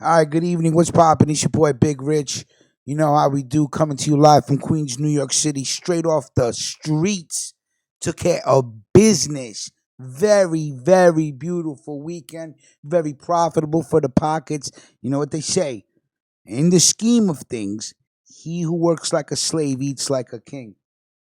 All right, good evening. What's poppin'? It's your boy Big Rich. You know how we do, coming to you live from Queens, New York City, straight off the streets. Took care of business. Very, very beautiful weekend. Very profitable for the pockets. You know what they say? In the scheme of things, he who works like a slave eats like a king.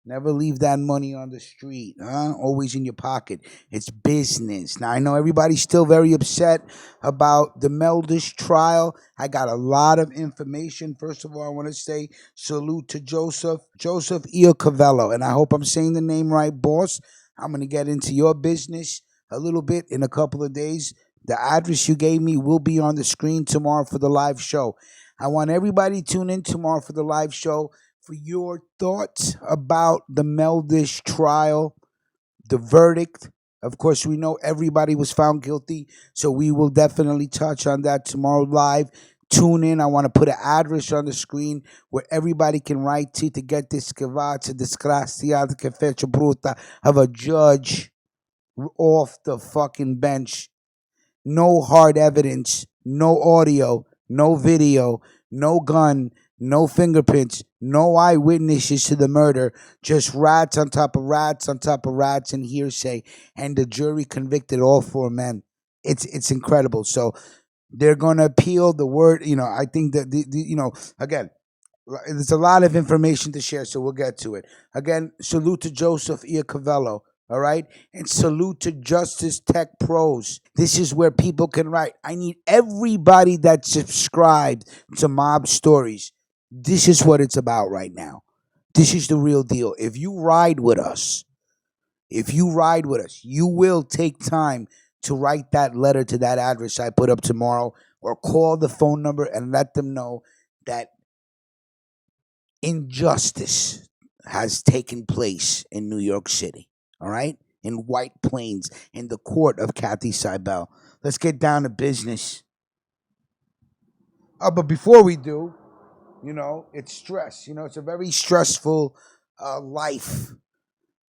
Never leave that money on the street, huh? Always in your pocket. It's business. Now, I know everybody's still very upset about the Meldish trial. I got a lot of information. First of all, I want to say salute to Joseph Iacovello. And I hope I'm saying the name right, boss. I'm going to get into your business a little bit in a couple of days. The address you gave me will be on the screen tomorrow for the live show. I want everybody to tune in tomorrow for the live show for your thoughts about the Meldish trial, the verdict. Of course, we know everybody was found guilty, so we will definitely touch on that tomorrow live. Tune in. I want to put an address on the screen where everybody can write to get this cavazza disgraziata che fece bruta of a judge off the fucking bench. No hard evidence, no audio, no video, no gun, no fingerprints, no eyewitnesses to the murder, just rats on top of rats on top of rats and hearsay. And the jury convicted all four men. It's incredible. So they're going to appeal the word. I think that, again, there's a lot of information to share, so we'll get to it. Again, salute to Joseph Iacovello. All right. And salute to Justice Tech Pros. This is where people can write. I need everybody that's subscribed to Mob Stories. This is what it's about right now. This is the real deal. If you ride with us, you will take time to write that letter to that address I put up tomorrow, or call the phone number and let them know that injustice has taken place in New York City. All right? In White Plains, in the court of Kathy Seibel. Let's get down to business. But before we do, it's stress. It's a very stressful life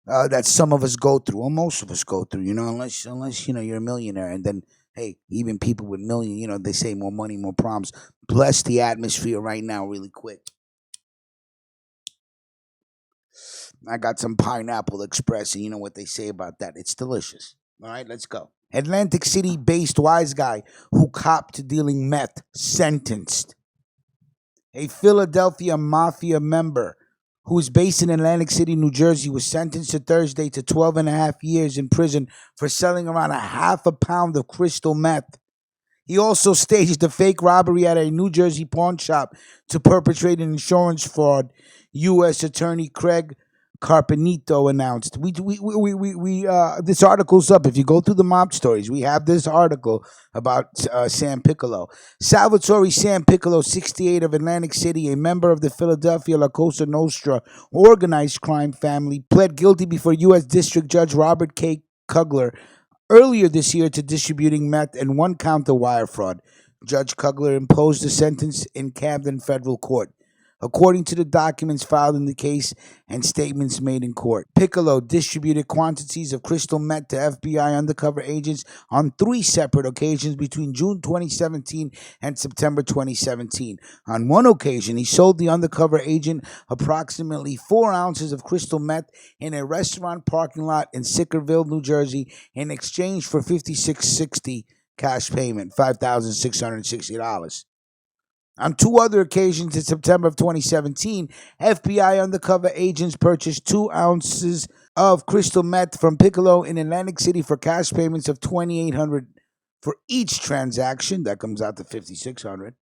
that some of us go through, or most of us go through. Unless you're a millionaire, and then hey, even people with million, they say more money, more problems. Bless the atmosphere right now, really quick. I got some pineapple express, and you know what they say about that. It's delicious. All right, let's go. Atlantic City based Wiseguy who copped dealing meth sentenced. A Philadelphia Mafia member who is based in Atlantic City, New Jersey, was sentenced to Thursday to 12 and a half years in prison for selling around a half a pound of crystal meth. He also staged a fake robbery at a New Jersey pawn shop to perpetrate an insurance fraud, U.S. Attorney Craig Carpenito announced. This article's up. If you go through the mob stories, we have this article about Sam Piccolo. Salvatore Sam Piccolo, 68, of Atlantic City, a member of the Philadelphia La Cosa Nostra organized crime family, pled guilty before U.S. District Judge Robert K. Kugler earlier this year to distributing meth and one count of wire fraud. Judge Kugler imposed a sentence in Camden federal court. According to the documents filed in the case and statements made in court, Piccolo distributed quantities of crystal meth to FBI undercover agents on 3 separate occasions between June 2017 and September 2017. On one occasion, he sold the undercover agent approximately 4 ounces of crystal meth in a restaurant parking lot in Sickerville, New Jersey, in exchange for $56.60 cash payment, $5,660. On 2 other occasions in September of 2017, FBI undercover agents purchased 2 ounces of crystal meth from Piccolo in Atlantic City for cash payments of $2,800 for each transaction. That comes out to $5,600.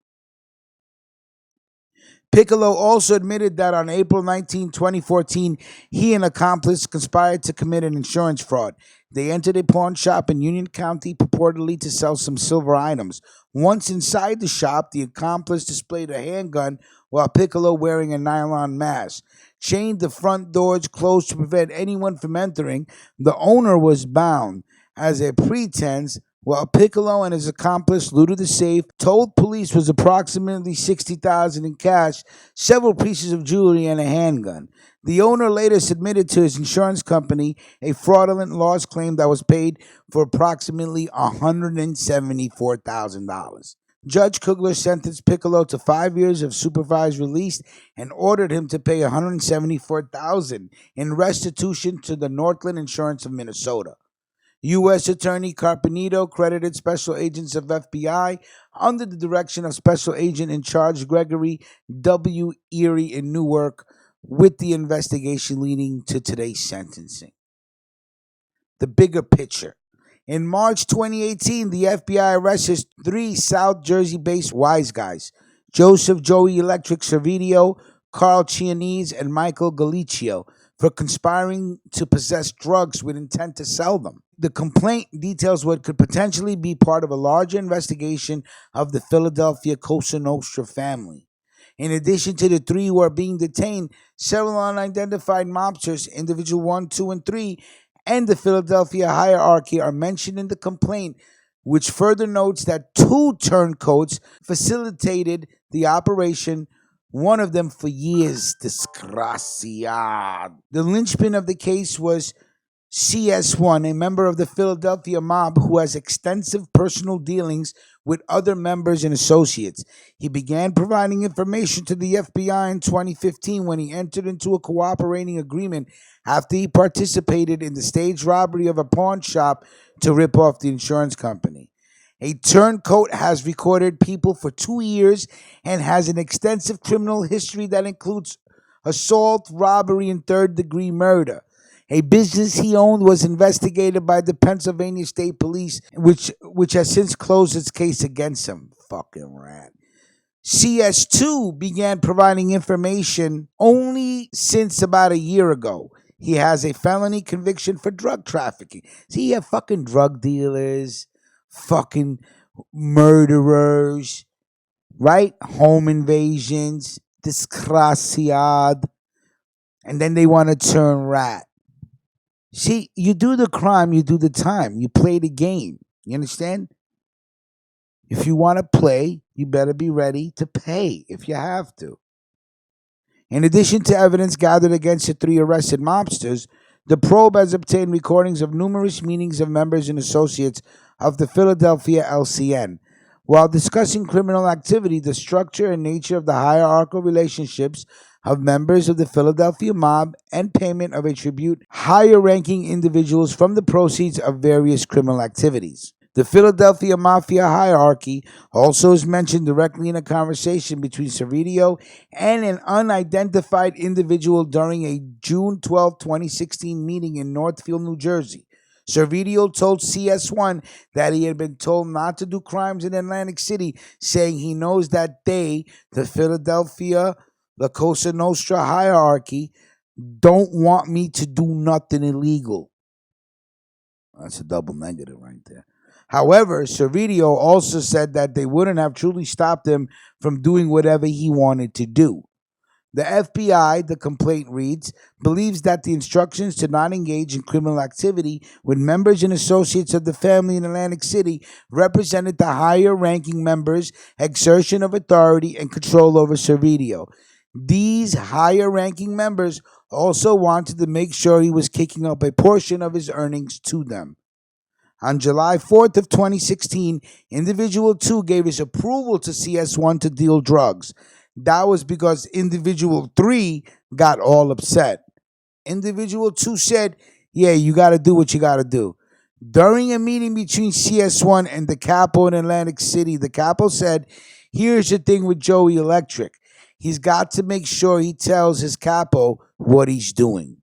Piccolo also admitted that on April 19, 2014, he and an accomplice conspired to commit an insurance fraud. They entered a pawn shop in Union County purportedly to sell some silver items. Once inside the shop, the accomplice displayed a handgun while Piccolo, wearing a nylon mask, chained the front doors closed to prevent anyone from entering. The owner was bound as a pretense, while Piccolo and his accomplice looted the safe. Told police was approximately $60,000 in cash, several pieces of jewelry, and a handgun. The owner later submitted to his insurance company a fraudulent loss claim that was paid for approximately $174,000. Judge Kugler sentenced Piccolo to 5 years of supervised release and ordered him to pay $174,000 in restitution to the Northland Insurance of Minnesota. U.S. Attorney Carpenito credited special agents of FBI under the direction of Special Agent in Charge Gregory W. Erie in Newark with the investigation leading to today's sentencing. The bigger picture. In March 2018, the FBI arrested three South Jersey-based Wiseguys: Joseph Joey Electric Servideo, Carl Chianese, and Michael Galicio, for conspiring to possess drugs with intent to sell them. The complaint details what could potentially be part of a larger investigation of the Philadelphia La Cosa Nostra family. In addition to the three who are being detained, several unidentified mobsters, Individual 1, 2, and 3, and the Philadelphia hierarchy are mentioned in the complaint, which further notes that two turncoats facilitated the operation, one of them for years. Desgraciado. The linchpin of the case was CS1, a member of the Philadelphia mob who has extensive personal dealings with other members and associates. He began providing information to the FBI in 2015 when he entered into a cooperating agreement after he participated in the staged robbery of a pawn shop to rip off the insurance company. A turncoat has recorded people for 2 years and has an extensive criminal history that includes assault, robbery, and third-degree murder. A business he owned was investigated by the Pennsylvania State Police, which has since closed its case against him. Fucking rat. CS2 began providing information only since about a year ago. He has a felony conviction for drug trafficking. See, you have fucking drug dealers, fucking murderers, right? Home invasions, desgraciad. And then they want to turn rat. See, you do the crime, you do the time. You play the game. You understand? If you want to play, you better be ready to pay if you have to. In addition to evidence gathered against the three arrested mobsters, the probe has obtained recordings of numerous meetings of members and associates of the Philadelphia LCN. While discussing criminal activity, the structure and nature of the hierarchical relationships of members of the Philadelphia mob, and payment of a tribute higher-ranking individuals from the proceeds of various criminal activities. The Philadelphia Mafia hierarchy also is mentioned directly in a conversation between Servideo and an unidentified individual during a June 12, 2016 meeting in Northfield, New Jersey. Servideo told CS1 that he had been told not to do crimes in Atlantic City, saying he knows that they, the Philadelphia La Cosa Nostra hierarchy, don't want me to do nothing illegal. That's a double negative right there. However, Servideo also said that they wouldn't have truly stopped him from doing whatever he wanted to do. The FBI, the complaint reads, believes that the instructions to not engage in criminal activity with members and associates of the family in Atlantic City represented the higher-ranking members' exertion of authority and control over Servideo. These higher-ranking members also wanted to make sure he was kicking up a portion of his earnings to them. On July 4th of 2016, Individual 2 gave his approval to CS1 to deal drugs. That was because Individual 3 got all upset. Individual 2 said, yeah, you got to do what you got to do. During a meeting between CS1 and the capo in Atlantic City, the capo said, here's the thing with Joey Electric. He's got to make sure he tells his capo what he's doing.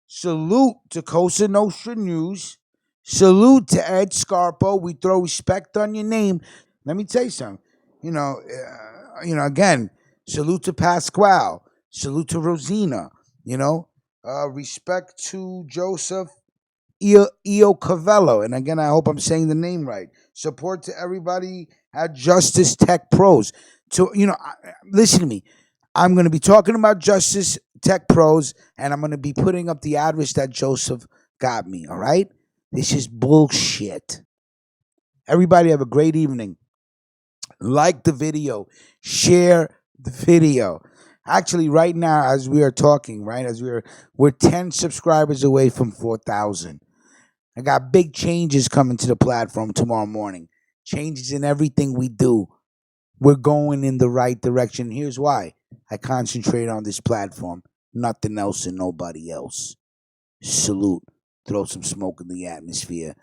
Salute to Cosa Nostra News. Salute to Ed Scarpo. We throw respect on your name. Let me tell you something. Again, salute to Pasquale. Salute to Rosina. Respect to Joseph Cavello. And again, I hope I'm saying the name right. Support to everybody at Justice Tech Pros. Listen to me. I'm going to be talking about Justice Tech Pros, and I'm going to be putting up the address that Joseph got me, all right? This is bullshit. Everybody have a great evening. Like the video. Share the video. Actually, right now, as we are talking, right, we're 10 subscribers away from 4,000. I got big changes coming to the platform tomorrow morning. changes in everything we do. We're going in the right direction. Here's why. I concentrate on this platform. Nothing else and nobody else. Salute. Throw some smoke in the atmosphere.